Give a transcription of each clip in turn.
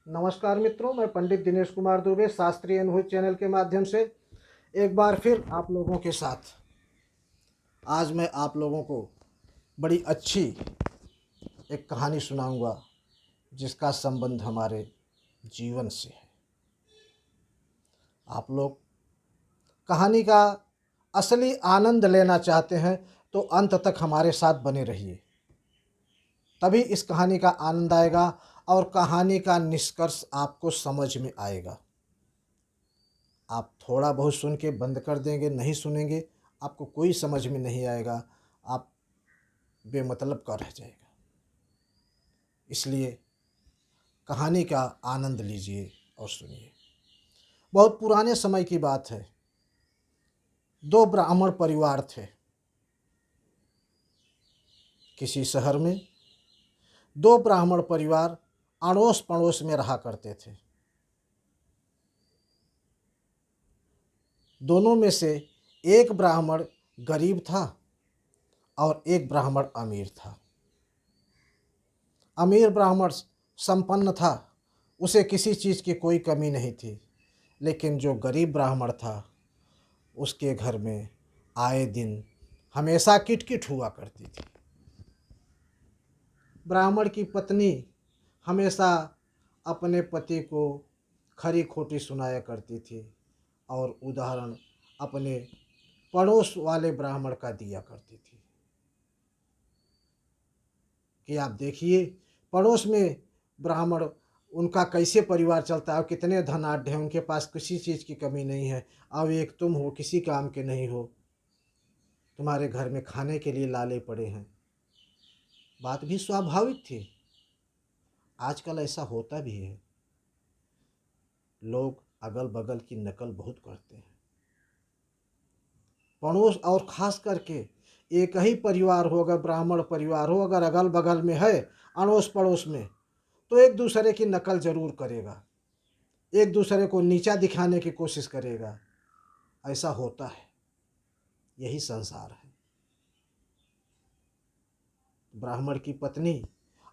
नमस्कार मित्रों, मैं पंडित दिनेश कुमार दुबे शास्त्रीय अनुभूति चैनल के माध्यम से एक बार फिर आप लोगों के साथ आज मैं आप लोगों को बड़ी अच्छी एक कहानी सुनाऊंगा जिसका संबंध हमारे जीवन से है। आप लोग कहानी का असली आनंद लेना चाहते हैं तो अंत तक हमारे साथ बने रहिए, तभी इस कहानी का आनंद आएगा और कहानी का निष्कर्ष आपको समझ में आएगा। आप थोड़ा बहुत सुन के बंद कर देंगे, नहीं सुनेंगे, आपको कोई समझ में नहीं आएगा, आप बेमतलब का रह जाएगा। इसलिए कहानी का आनंद लीजिए और सुनिए। बहुत पुराने समय की बात है। दो ब्राह्मण परिवार थे। किसी शहर में दो ब्राह्मण परिवार अड़ोस पड़ोस में रहा करते थे। दोनों में से एक ब्राह्मण गरीब था और एक ब्राह्मण अमीर था। अमीर ब्राह्मण संपन्न था, उसे किसी चीज़ की कोई कमी नहीं थी, लेकिन जो गरीब ब्राह्मण था उसके घर में आए दिन हमेशा किटकिट हुआ करती थी। ब्राह्मण की पत्नी हमेशा अपने पति को खरी खोटी सुनाया करती थी और उदाहरण अपने पड़ोस वाले ब्राह्मण का दिया करती थी कि आप देखिए पड़ोस में ब्राह्मण, उनका कैसे परिवार चलता है, कितने धनाढ्य हैं, उनके पास किसी चीज़ की कमी नहीं है, अब एक तुम हो, किसी काम के नहीं हो, तुम्हारे घर में खाने के लिए लाले पड़े हैं। बात भी स्वाभाविक थी। आजकल ऐसा होता भी है। लोग अगल बगल की नकल बहुत करते हैं। पड़ोस और ख़ास करके एक ही परिवार हो, अगर ब्राह्मण परिवार हो, अगर अगल बगल में है, अड़ोस पड़ोस में, तो एक दूसरे की नकल ज़रूर करेगा, एक दूसरे को नीचा दिखाने की कोशिश करेगा। ऐसा होता है, यही संसार है। ब्राह्मण की पत्नी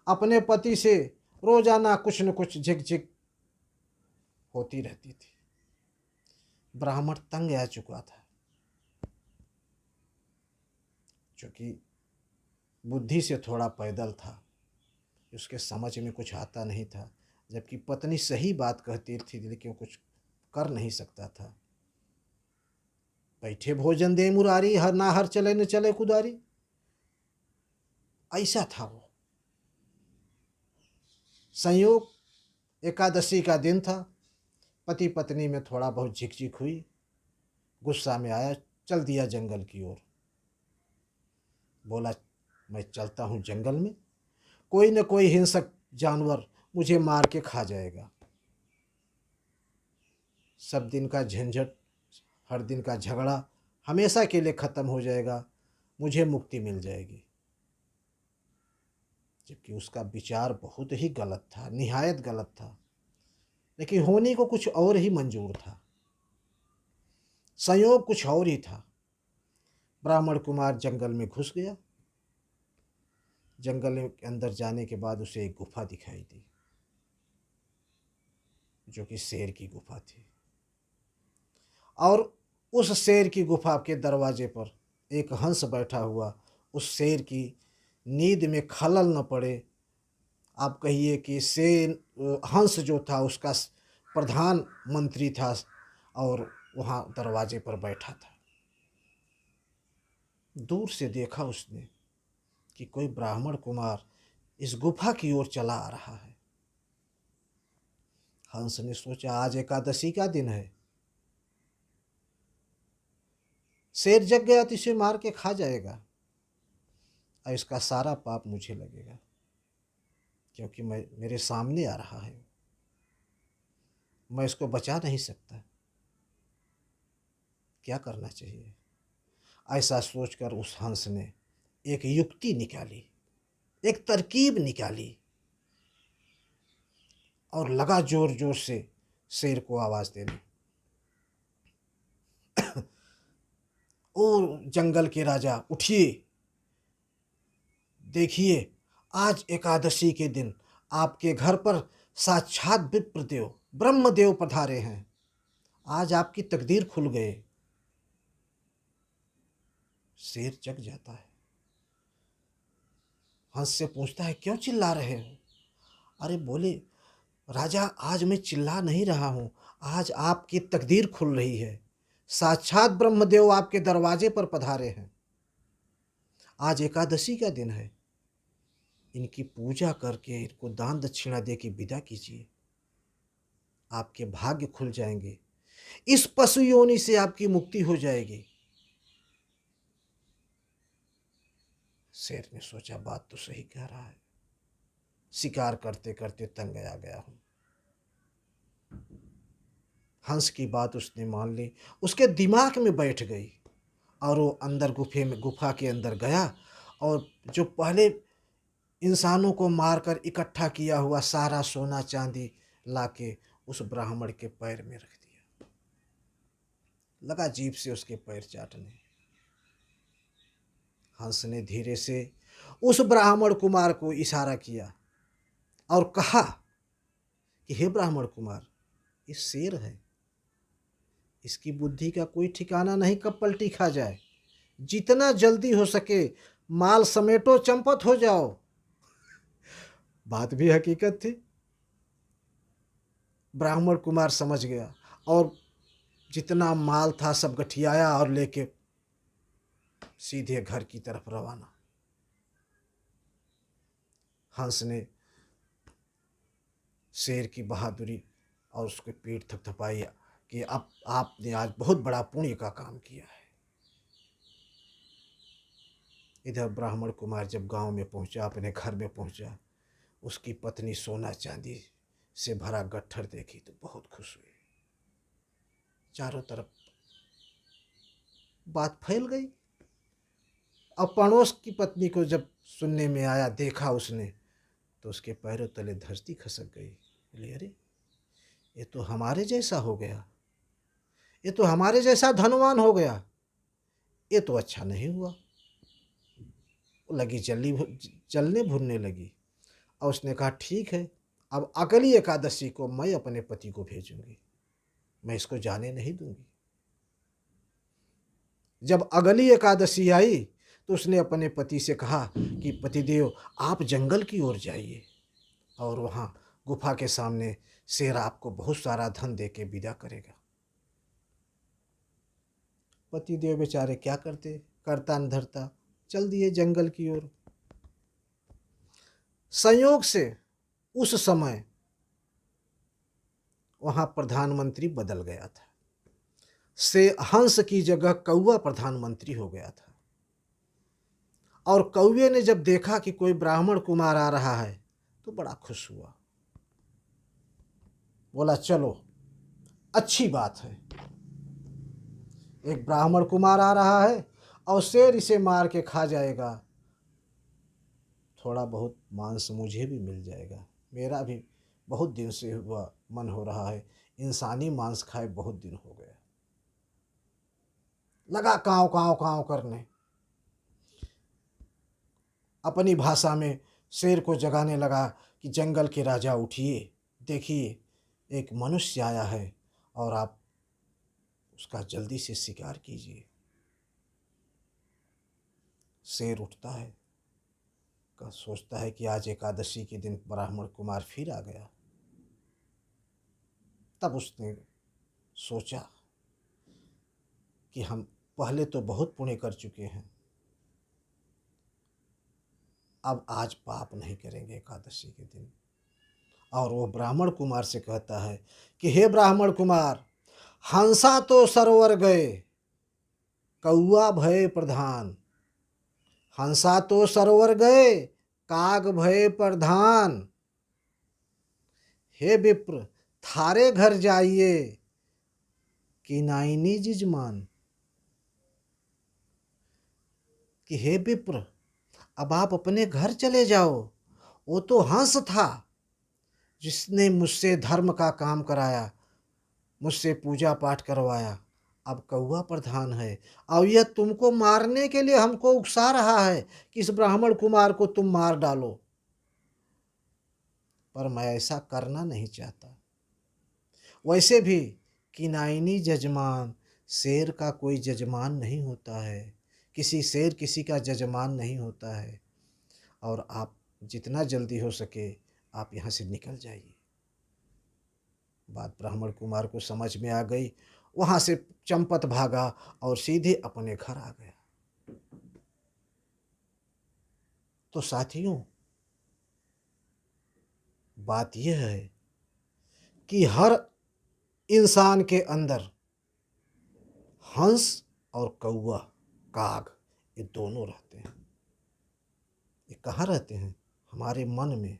अपने पति से रोजाना कुछ न कुछ झिकझिक होती रहती थी। ब्राह्मण तंग आ चुका था, क्योंकि बुद्धि से थोड़ा पैदल था, उसके समझ में कुछ आता नहीं था, जबकि पत्नी सही बात कहती थी लेकिन कुछ कर नहीं सकता था। बैठे भोजन दे मुरारी, हर ना हर चले न चले कुदारी, ऐसा था वो। संयोग एकादशी का दिन था। पति पत्नी में थोड़ा बहुत झिकझिक हुई, गुस्सा में आया, चल दिया जंगल की ओर। बोला, मैं चलता हूँ जंगल में, कोई न कोई हिंसक जानवर मुझे मार के खा जाएगा। सब दिन का झंझट, हर दिन का झगड़ा हमेशा के लिए ख़त्म हो जाएगा, मुझे मुक्ति मिल जाएगी। जबकि उसका विचार बहुत ही गलत था, निहायत गलत था, लेकिन होने को कुछ और ही मंजूर था। संयोग कुछ और ही था। ब्राह्मण कुमार जंगल में घुस गया। जंगल के अंदर जाने के बाद उसे एक गुफा दिखाई दी, जो कि शेर की गुफा थी। और उस शेर की गुफा के दरवाजे पर एक हंस बैठा हुआ। उस शेर की नींद में खलल न पड़े, आप कहिए कि शेर, हंस जो था उसका प्रधान मंत्री था और वहाँ दरवाजे पर बैठा था। दूर से देखा उसने कि कोई ब्राह्मण कुमार इस गुफा की ओर चला आ रहा है। हंस ने सोचा, आज एकादशी का दिन है, शेर जग गया तो इसे मार के खा जाएगा और इसका सारा पाप मुझे लगेगा, क्योंकि मेरे सामने आ रहा है, मैं इसको बचा नहीं सकता। क्या करना चाहिए? ऐसा सोचकर उस हंस ने एक युक्ति निकाली, एक तरकीब निकाली और लगा जोर जोर से शेर को आवाज़ देने। ओ जंगल के राजा, उठिए, देखिए आज एकादशी के दिन आपके घर पर साक्षात विप्रदेव ब्रह्मदेव पधारे हैं, आज आपकी तकदीर खुल गए। शेर जग जाता है, हंस से पूछता है क्यों चिल्ला रहे हो? अरे बोले राजा आज मैं चिल्ला नहीं रहा हूँ, आज आपकी तकदीर खुल रही है, साक्षात ब्रह्मदेव आपके दरवाजे पर पधारे हैं। आज एकादशी का दिन है, इनकी पूजा करके इनको दान दक्षिणा दे के विदा कीजिए, आपके भाग्य खुल जाएंगे, इस पशु योनि से आपकी मुक्ति हो जाएगी। शेर ने सोचा बात तो सही कह रहा है, शिकार करते करते तंग आ गया हूं। हंस की बात उसने मान ली, उसके दिमाग में बैठ गई और वो अंदर गुफा के अंदर गया और जो पहले इंसानों को मारकर इकट्ठा किया हुआ सारा सोना चांदी लाके उस ब्राह्मण के पैर में रख दिया। लगा जीभ से उसके पैर चाटने। हंस ने धीरे से उस ब्राह्मण कुमार को इशारा किया और कहा कि हे ब्राह्मण कुमार, ये शेर है, इसकी बुद्धि का कोई ठिकाना नहीं, कब पलटी खा जाए। जितना जल्दी हो सके माल समेटो, चंपत हो जाओ। बात भी हकीकत थी। ब्राह्मण कुमार समझ गया और जितना माल था सब गठियाया और लेके सीधे घर की तरफ रवाना। हंस ने शेर की बहादुरी और उसके पीठ थपथपाई कि अब आपने आज बहुत बड़ा पुण्य का काम किया है। इधर ब्राह्मण कुमार जब गांव में पहुंचा, अपने घर में पहुंचा, उसकी पत्नी सोना चांदी से भरा गट्ठर देखी तो बहुत खुश हुई। चारों तरफ बात फैल गई। अब पड़ोस की पत्नी को जब सुनने में आया, देखा उसने, तो उसके पैरों तले धरती खसक गई। बोली अरे ये तो हमारे जैसा हो गया, ये तो हमारे जैसा धनवान हो गया, ये तो अच्छा नहीं हुआ। लगी जलने भुनने लगी और उसने कहा ठीक है, अब अगली एकादशी को मैं अपने पति को भेजूंगी, मैं इसको जाने नहीं दूंगी। जब अगली एकादशी आई तो उसने अपने पति से कहा कि पतिदेव आप जंगल की ओर जाइए और वहाँ गुफा के सामने शेर आपको बहुत सारा धन दे के विदा करेगा। पतिदेव बेचारे क्या करते, करता न धरता, चल दिए जंगल की ओर। संयोग से उस समय वहाँ प्रधानमंत्री बदल गया था, से हंस की जगह कौवा प्रधानमंत्री हो गया था। और कौवे ने जब देखा कि कोई ब्राह्मण कुमार आ रहा है तो बड़ा खुश हुआ, बोला चलो अच्छी बात है, एक ब्राह्मण कुमार आ रहा है और शेर इसे मार के खा जाएगा, थोड़ा बहुत मांस मुझे भी मिल जाएगा, मेरा भी बहुत दिन से हुआ मन हो रहा है, इंसानी मांस खाए बहुत दिन हो गया। लगा काँव काँव काँव करने, अपनी भाषा में शेर को जगाने लगा कि जंगल के राजा उठिए, देखिए एक मनुष्य आया है और आप उसका जल्दी से शिकार कीजिए। शेर उठता है, का सोचता है कि आज एकादशी के दिन ब्राह्मण कुमार फिर आ गया। तब उसने सोचा कि हम पहले तो बहुत पुण्य कर चुके हैं, अब आज पाप नहीं करेंगे एकादशी के दिन। और वो ब्राह्मण कुमार से कहता है कि हे ब्राह्मण कुमार, हंसा तो सरोवर गए, कौआ भय प्रधान, हंसा तो सरोवर गए, काग भय प्रधान, हे विप्र थारे घर जाइए कि नाइनी जिजमान। कि हे विप्र अब आप अपने घर चले जाओ, वो तो हंस था जिसने मुझसे धर्म का काम कराया, मुझसे पूजा पाठ करवाया, अब कौआ प्रधान है और यह तुमको मारने के लिए हमको उकसा रहा है कि इस ब्राह्मण कुमार को तुम मार डालो। पर मैं ऐसा करना नहीं चाहता। वैसे भी किनाइनी जजमान शेर का कोई जजमान नहीं होता है, किसी शेर किसी का जजमान नहीं होता है। और आप जितना जल्दी हो सके आप यहाँ से निकल जाइए। बात ब्राह्मण कुमार को समझ में आ गई। वहाँ से चंपत भागा और सीधे अपने घर आ गया। तो साथियों, बात यह है कि हर इंसान के अंदर हंस और कौवा, काग, ये दोनों रहते हैं। ये कहाँ रहते हैं? हमारे मन में।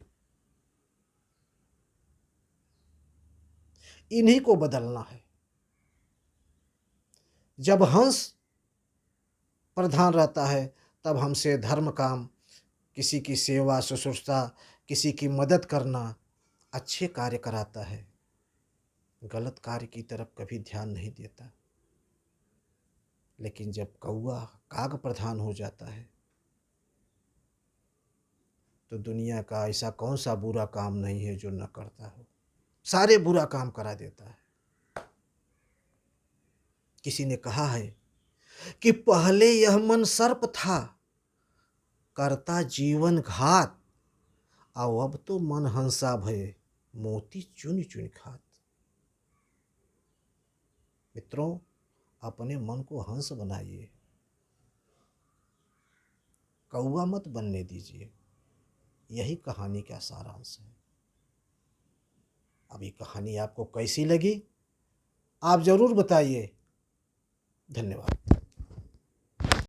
इन्हीं को बदलना है। जब हंस प्रधान रहता है तब हमसे धर्म काम, किसी की सेवा शुश्रूषा, किसी की मदद करना, अच्छे कार्य कराता है, गलत कार्य की तरफ कभी ध्यान नहीं देता। लेकिन जब कौवा काग प्रधान हो जाता है तो दुनिया का ऐसा कौन सा बुरा काम नहीं है जो न करता हो, सारे बुरा काम करा देता है। किसी ने कहा है कि पहले यह मन सर्प था, करता जीवन घात, और अब तो मन हंसा भये, मोती चुन चुन खात। मित्रों, अपने मन को हंस बनाइए, कौवा मत बनने दीजिए। यही कहानी का सारांश है। अब ये कहानी आपको कैसी लगी आप ज़रूर बताइए। धन्यवाद।